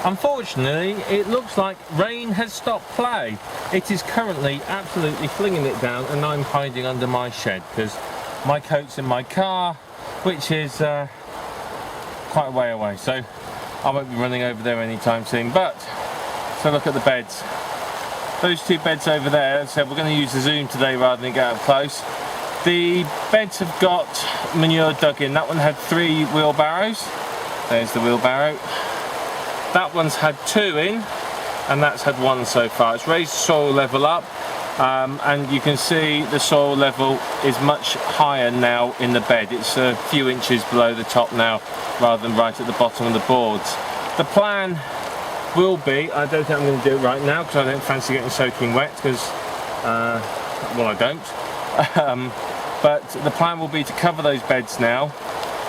Unfortunately, it looks like rain has stopped play. It is currently absolutely flinging it down, and I'm hiding under my shed because my coat's in my car, which is quite a way away, so I won't be running over there anytime soon. But so look at the beds. Those two beds over there, as I said, we're going to use the zoom today rather than get up close. The beds have got manure dug in. That one had 3 wheelbarrows. There's the wheelbarrow. That one's had 2 in, and that's had 1 so far. It's raised the soil level up, and you can see the soil level is much higher now in the bed. It's a few inches below the top now, rather than right at the bottom of the boards. The plan will be, I don't think I'm going to do it right now because I don't fancy getting soaking wet, because, well, I don't. But the plan will be to cover those beds now,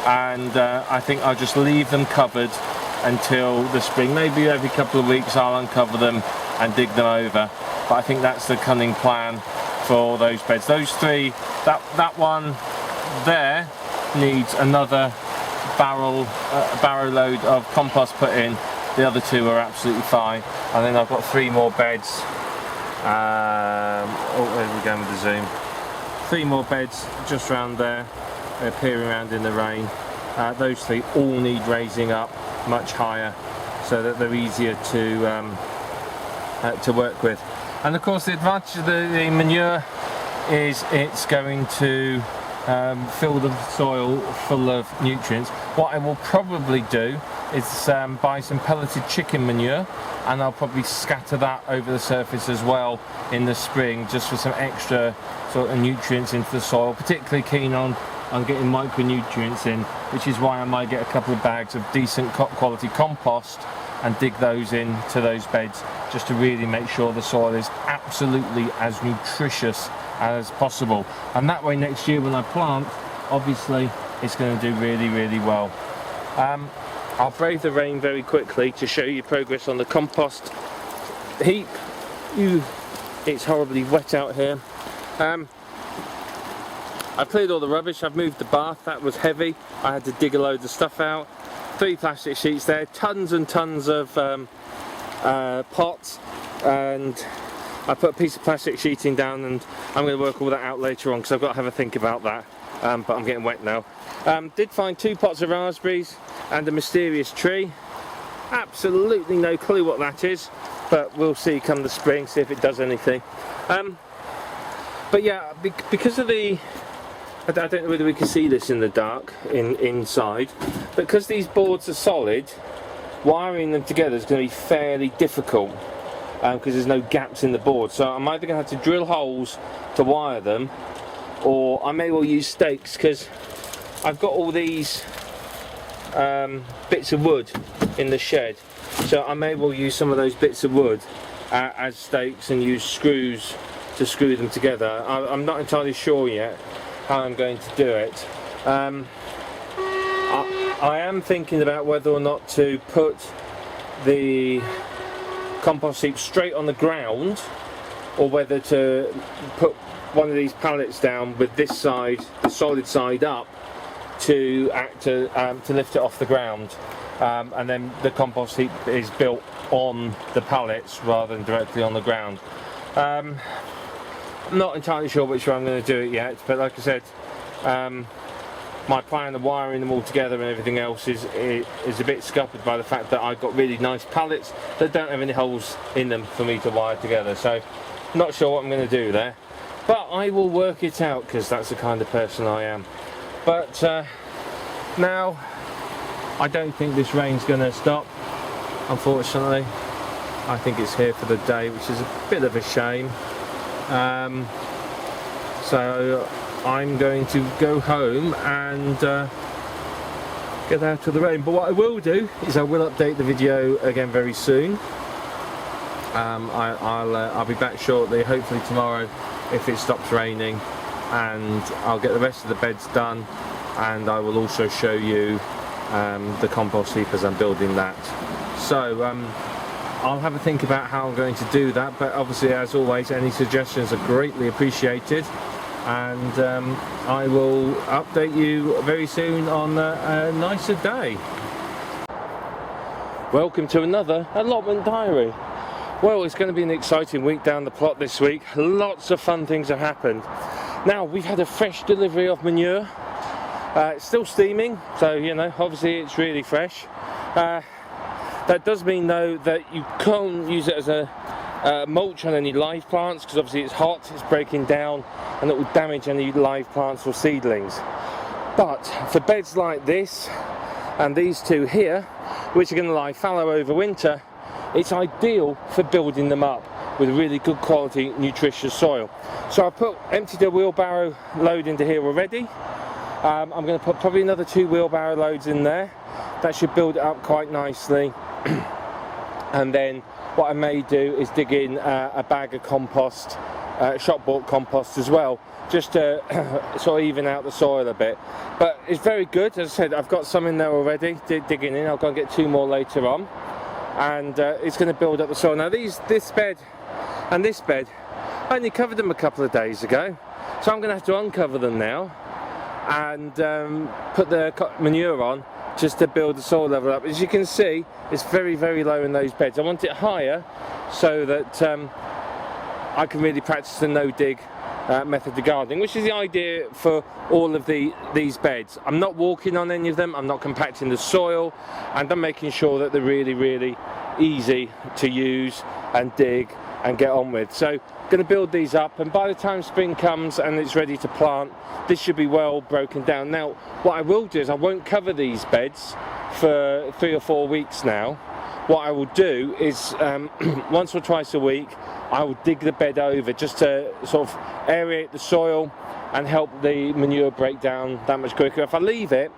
and I think I'll just leave them covered until the spring. Maybe every couple of weeks I'll uncover them and dig them over, but I think that's the cunning plan for those beds. Those 3, that one there needs another barrow load of compost put in. The other 2 are absolutely fine, and then I've got 3 more beds. Oh, there we go with the zoom. 3 more beds just around there, peering around in the rain. Those 3 all need raising up much higher so that they're easier to work with. And of course, the advantage of the manure is it's going to fill the soil full of nutrients. What I will probably do is buy some pelleted chicken manure, and I'll probably scatter that over the surface as well in the spring, just for some extra sort of nutrients into the soil. Particularly keen on getting micronutrients in, which is why I might get a couple of bags of decent quality compost and dig those into those beds, just to really make sure the soil is absolutely as nutritious as possible. And that way next year when I plant, obviously it's going to do really, really well. I'll brave the rain very quickly to show you progress on the compost heap. It's horribly wet out here. I've cleared all the rubbish. I've moved the bath, that was heavy. I had to dig a load of stuff out. 3 plastic sheets there, tons and tons of pots, and I put a piece of plastic sheeting down, and I'm going to work all that out later on because I've got to have a think about that. But I'm getting wet now. Did find 2 pots of raspberries and a mysterious tree. Absolutely no clue what that is, but we'll see come the spring, see if it does anything. But yeah, because of the, I don't know whether we can see this in the dark inside, but because these boards are solid, wiring them together is going to be fairly difficult because there's no gaps in the board. So I'm either going to have to drill holes to wire them, or I may well use stakes, because I've got all these bits of wood in the shed, so I may well use some of those bits of wood as stakes and use screws to screw them together. I'm not entirely sure yet how I'm going to do it. I am thinking about whether or not to put the compost heap straight on the ground, or whether to put one of these pallets down with this side, the solid side up, to lift it off the ground, and then the compost heap is built on the pallets rather than directly on the ground. I'm not entirely sure which way I'm going to do it yet, but like I said, my plan of wiring them all together and everything else is a bit scuppered by the fact that I've got really nice pallets that don't have any holes in them for me to wire together. So not sure what I'm going to do there, but I will work it out, because that's the kind of person I am. But now I don't think this rain's going to stop, unfortunately. I think it's here for the day, which is a bit of a shame. So I'm going to go home and get out of the rain. But what I will do is I will update the video again very soon. I'll be back shortly, hopefully tomorrow, if it stops raining, and I'll get the rest of the beds done, and I will also show you the compost heap as I'm building that. So I'll have a think about how I'm going to do that, but obviously, as always, any suggestions are greatly appreciated. and I will update you very soon on a nicer day. Welcome to another allotment diary. Well, it's going to be an exciting week down the plot this week. Lots of fun things have happened. Now, we've had a fresh delivery of manure. It's still steaming, so you know, obviously it's really fresh. That does mean though that you can't use it as a mulch on any live plants, because obviously it's hot, it's breaking down, and it will damage any live plants or seedlings. But for beds like this and these two here, which are going to lie fallow over winter, it's ideal for building them up with really good quality nutritious soil. So I've emptied a wheelbarrow load into here already. I'm going to put probably another 2 wheelbarrow loads in there. That should build it up quite nicely. And then what I may do is dig in a bag of compost, shop bought compost as well, just to sort of even out the soil a bit. But it's very good. As I said, I've got some in there already digging in. I'll go and get 2 more later on, and it's going to build up the soil. Now this bed and this bed, I only covered them a couple of days ago, so I'm going to have to uncover them now and put the manure on, just to build the soil level up. As you can see, it's very, very low in those beds. I want it higher so that I can really practice the no-dig method of gardening, which is the idea for all of these beds. I'm not walking on any of them, I'm not compacting the soil, and I'm making sure that they're really, really easy to use and dig and get on with. So I'm going to build these up, and by the time spring comes and it's ready to plant, this should be well broken down. Now what I will do is I won't cover these beds for 3 or 4 weeks now. What I will do is once or twice a week I will dig the bed over, just to sort of aerate the soil and help the manure break down that much quicker. If I leave it,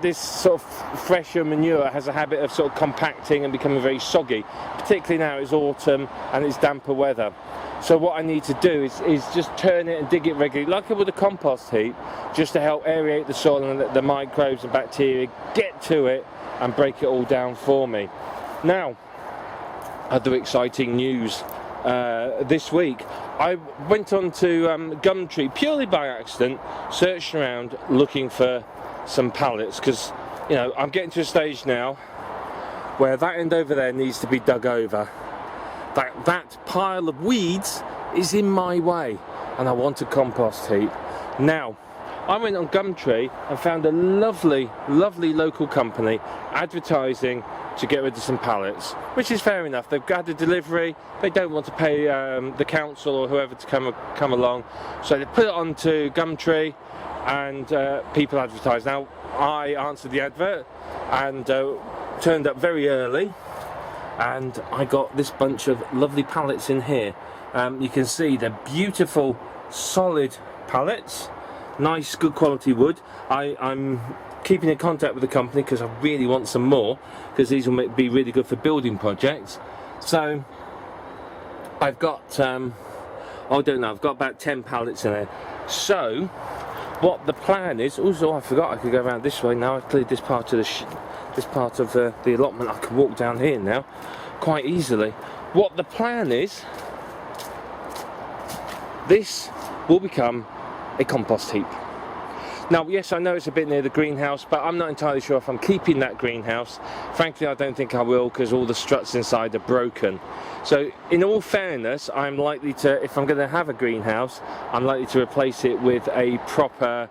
this sort of fresher manure has a habit of sort of compacting and becoming very soggy, particularly now it's autumn and it's damper weather. So what I need to do is just turn it and dig it regularly, like I would a compost heap, just to help aerate the soil and let the microbes and bacteria get to it and break it all down for me. Now, other exciting news this week. I went on to Gumtree purely by accident, searched around looking for some pallets, because you know I'm getting to a stage now where that end over there needs to be dug over. That pile of weeds is in my way, and I want a compost heap. Now I went on Gumtree and found a lovely local company advertising to get rid of some pallets, which is fair enough. They've got a delivery, they don't want to pay the council or whoever to come along, so they put it onto Gumtree and people advertise. Now I answered the advert and turned up very early, and I got this bunch of lovely pallets in here. You can see they're beautiful solid pallets, nice good quality wood. I'm keeping in contact with the company because I really want some more, because these will be really good for building projects. So I've got I don't know, I've got about 10 pallets in there. So what the plan is, also I forgot I could go around this way now. I've cleared this part of the allotment. I can walk down here now quite easily. What the plan is, this will become a compost heap. Now yes, I know it's a bit near the greenhouse, but I'm not entirely sure if I'm keeping that greenhouse. Frankly, I don't think I will, because all the struts inside are broken. So in all fairness, I'm likely to, if I'm going to have a greenhouse, I'm likely to replace it with a proper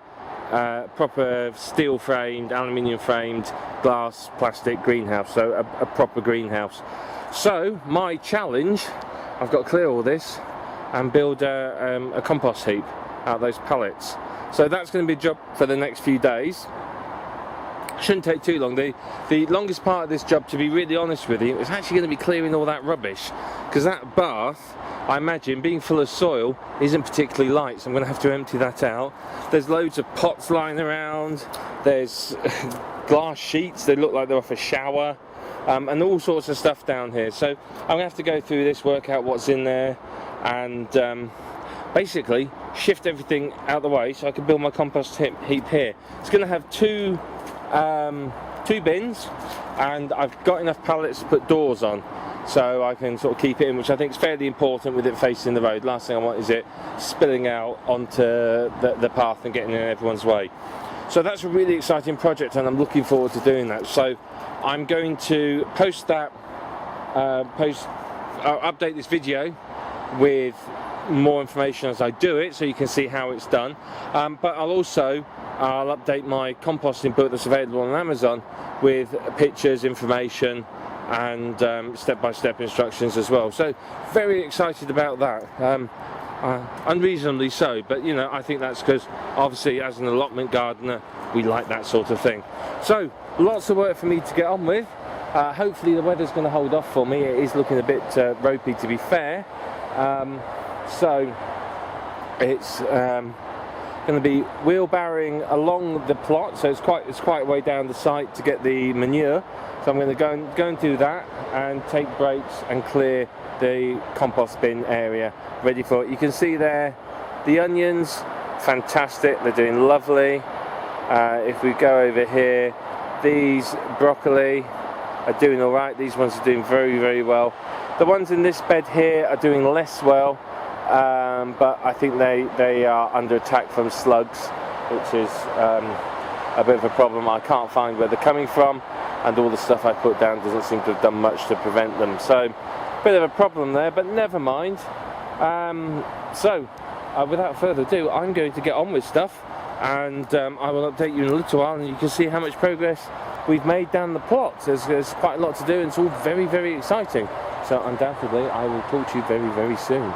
steel framed, aluminium framed, glass, plastic greenhouse, so a proper greenhouse. So my challenge, I've got to clear all this and build a compost heap out of those pallets. So that's going to be a job for the next few days. Shouldn't take too long. The longest part of this job, to be really honest with you, is actually going to be clearing all that rubbish, because that bath, I imagine, being full of soil, isn't particularly light, so I'm going to have to empty that out. There's loads of pots lying around, there's glass sheets, they look like they're off a shower, and all sorts of stuff down here. So I'm going to have to go through this, work out what's in there, and basically shift everything out the way so I can build my compost heap here. It's going to have two bins, and I've got enough pallets to put doors on. so I can sort of keep it in, which I think is fairly important with it facing the road. Last thing I want is it spilling out onto the path and getting in everyone's way. So that's a really exciting project, and I'm looking forward to doing that. So I'm going to post that, I'll update this video with more information as I do it, so you can see how it's done. But I'll update my composting book that's available on Amazon with pictures, information, and step-by-step instructions as well. So very excited about that. Unreasonably so, but you know, I think that's because obviously as an allotment gardener we like that sort of thing. So lots of work for me to get on with. Hopefully the weather's going to hold off for me. It is looking a bit ropey, to be fair. So it's going to be wheelbarrowing along the plot, so it's quite a way down the site to get the manure. So I'm going to go and do that and take breaks and clear the compost bin area ready for it. You can see there the onions, fantastic, they're doing lovely. If we go over here, these broccoli are doing all right. These ones are doing very, very well. The ones in this bed here are doing less well, but I think they are under attack from slugs, which is a bit of a problem. I can't find where they're coming from, and all the stuff I put down doesn't seem to have done much to prevent them. So bit of a problem there, but never mind. Without further ado, I'm going to get on with stuff, and I will update you in a little while, and you can see how much progress we've made down the plot. There's quite a lot to do, and it's all very, very exciting. So undoubtedly I will talk to you very, very soon.